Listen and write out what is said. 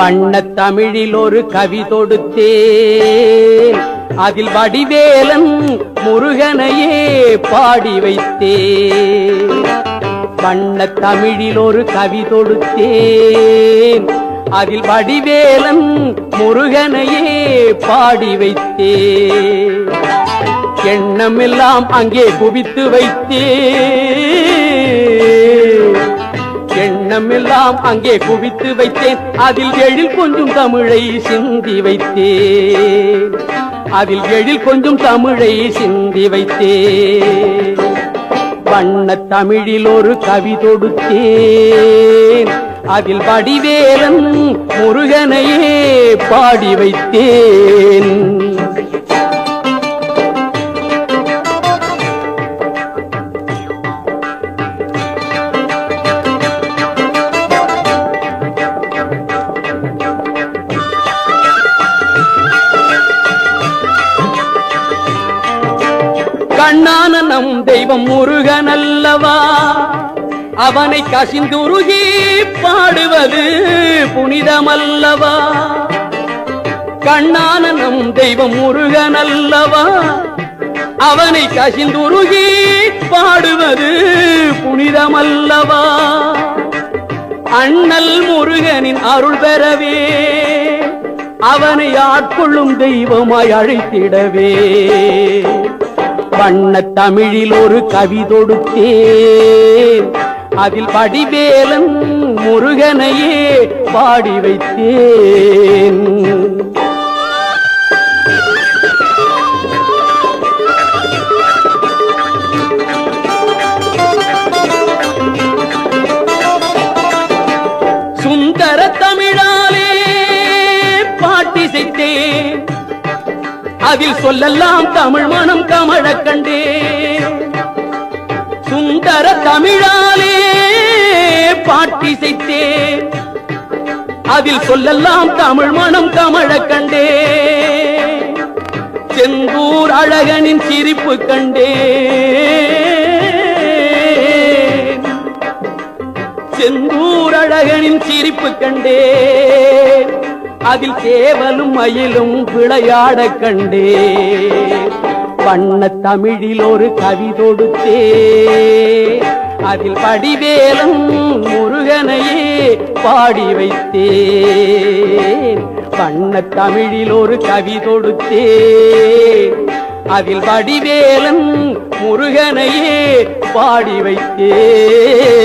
வண்ணத் தமிழில் ஒரு கவி தொடுத்தேன், அதில் வடிவேலன் முருகனையே பாடி வைத்தேன். வண்ணத் தமிழில் ஒரு கவி தொடுத்தேன், அதில் வடிவேலன் முருகனையே பாடி வைத்தேன். எண்ணமெல்லாம் அங்கே குவித்து வைத்தேன், எண்ணமெல்லாம் அங்கே குவித்து வைத்தேன். அதில் எழில் கொஞ்சம் தமிழை சிந்தி வைத்தேன், அதில் எழில் கொஞ்சம் தமிழை சிந்தி வைத்தேன். வண்ணத் தமிழில் ஒரு கவி தொடுத்தேன், அதில் வடிவேலன் முருகனையே பாடி வைத்தேன். கண்ணான நம் தெய்வம் முருகன் அல்லவா, அவனை கசிந்துருகி பாடுவது புனிதமல்லவா. கண்ணான நம் தெய்வம் முருகன் அல்லவா, அவனை கசிந்துருகி பாடுவது புனிதமல்லவா. அண்ணல் முருகனின் அருள் பெறவே அவனை ஆட்கொள்ளும் தெய்வமாய் அழைத்திடவே. வண்ணத் தமிழில் ஒரு கவி தொடுத்தேன், அதில் வடிவேலன் முருகனையே பாடி வைத்தேன். சுந்தர தமிழாலே பாட்டிசைத்தேன், அதில் சொல்லெல்லாம் தமிழ் மனம் கமழ கண்டே. சுந்தர தமிழாலே பாட்டிசைத்தேன், அதில் சொல்லெல்லாம் தமிழ் மனம் கமழ கண்டே. செந்தூர் அழகனின் சிரிப்பு கண்டே, செந்தூர் அழகனின் சிரிப்பு கண்டே. அதில் சேவலும் மயிலும் விளையாட கண்டே. வண்ணத் தமிழில் ஒரு கவி தொடுத்தேன், அதில் வடிவேலன் முருகனையே பாடி வைத்தேன். வண்ணத் தமிழில் ஒரு கவி தொடுத்தேன், அதில் வடிவேலன் முருகனையே பாடி வைத்தேன்.